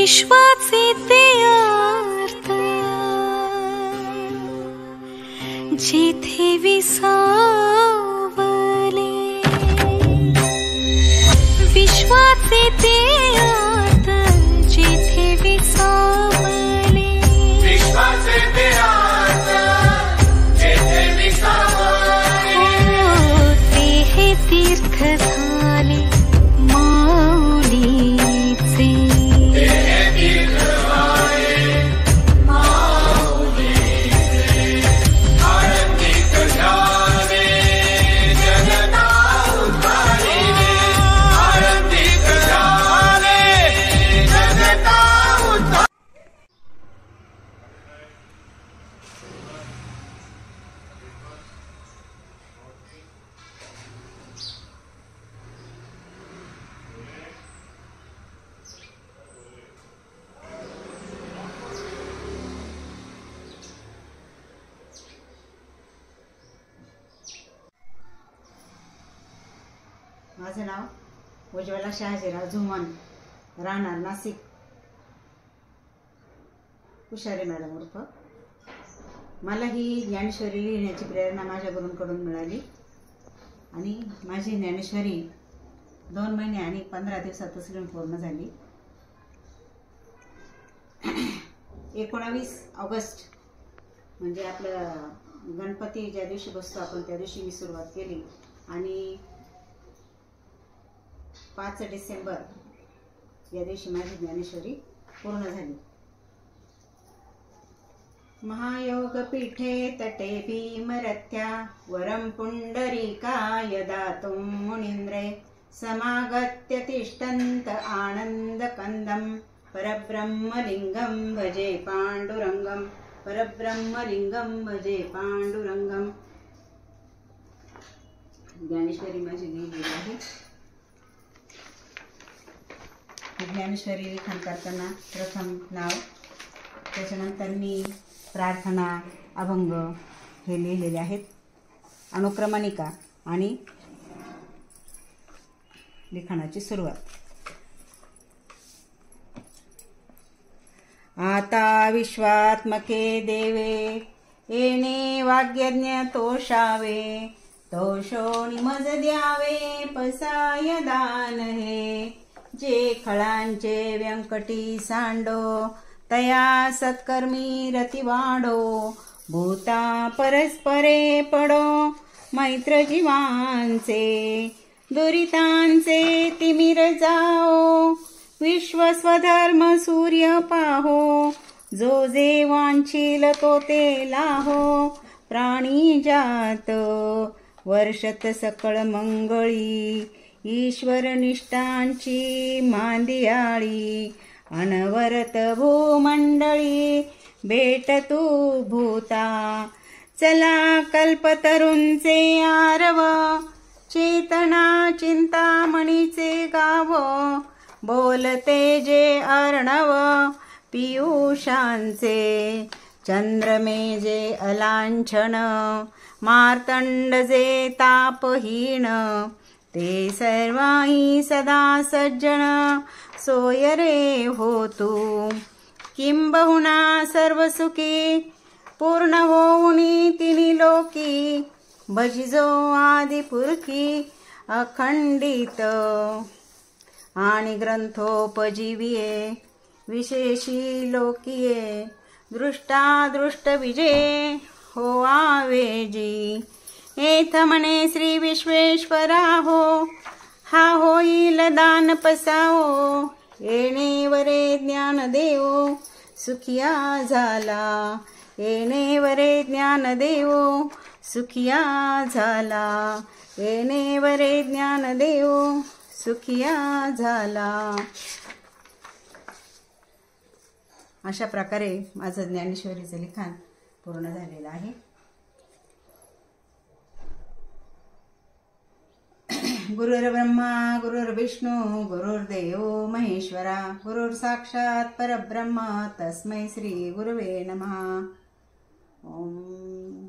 विश्वाचे ते अर्थ जिथे विसावले, विश्वाचे ते अर्थ जिथे विसावले, विश्वाचे ते अर्थ जिथे विसावले, ते हे तीर्थ झाले माऊलीचे, ते हे तीर्थ झाले माऊलीचे, आळंदीत झाले जनता उद्धारिणे, आळंदीत झाले जनता उद्धारिणे. माझं नाव उज्ज्वला शहाजीराव झुमन, राहणार नाशिक. हुशारी मॅडम उर्फ. मला ही ज्ञानेश्वरी लिहिण्याची प्रेरणा माझ्या गुरूंकडून मिळाली आणि माझी ज्ञानेश्वरी 2 महिने आणि 15 दिवसातच लिहून पूर्ण झाली. 19 ऑगस्ट म्हणजे आपलं गणपती ज्या दिवशी बसतो आपण त्या दिवशी मी सुरुवात केली आणि 5 डिसेंबर या दिवशी माझी ज्ञानेश्वरी पूर्ण झाली. महायोग पीठे तटे भीमरथ्या वरं पुंडरीकाय दातुं मुनीन्द्रे समागत्य तिष्ठन्त आनन्दकन्दं परब्रह्मलिङ्गं भजे पाण्डुरङ्गं, परब्रह्मलिङ्गं भजे पाण्डुरङ्गं. ज्ञानेश्वरी माझी लिहिलेली आहे. ज्ञानेश्वरी लिखाण करताना प्रथम नाव, त्याच्यानंतर मी प्रार्थना, अभंग हे लिहिलेले आहेत. अनुक्रमणिका आणि लिखाणाची सुरुवात. आता विश्वात्मके देवे येणे वाग्यज्ञ तोषावे, तोषो निमज द्यावे पसाय दान हे, जे खळांचे व्यंकटी सांडो तया सत्कर्मी रती वाढो, भूता परस्परे पडो मैत्र जीवांचे, दुरितांचे तिमिर जाओ विश्व स्वधर्म सूर्य पाहो, जो जे वांछील तो ते लाहो, प्राणी जात वर्षत सकळ मंगळी, ईश्वर निष्ठांची मांदियाळी, अनवरत भूमंडळी भेट तू भूता, चला कल्पतरूंचे आरव, चेतना चिंतामणीचे गाव, बोलते जे अर्णव पियुषांचे, चंद्रमे जे अलांछन, मार्तंड जे तापहीन, ते सर्वाही सदा सज्जन, सोय रे हो तू, किंबहुना सर्व सुखी, पूर्ण होऊनी तिनी लोकी, भजिजो आदिपुरखी अखंडित, आणि ग्रंथोपजीविये विशेषी लोकिये, दृष्टादृष्ट विजय हो आवेजी, एथ म्हणे श्री विश्वेश्वरा हो, हा होईल दान पसावो, येणे वरे ज्ञान देवो सुखिया झाला, येणे वरे ज्ञान देवो सुखिया झाला, येणे वरे ज्ञान देवो सुखिया झाला. अशा प्रकारे माझं ज्ञानेश्वरीचं लिखाण पूर्ण झालेलं आहे. गुरुर्ब्रह्मा गुरुर्विष्णू गुरुर्देव महेश्वरा, गुरुर् साक्षात परब्रह्म तस्मै श्री गुरुवे नमः. ओम.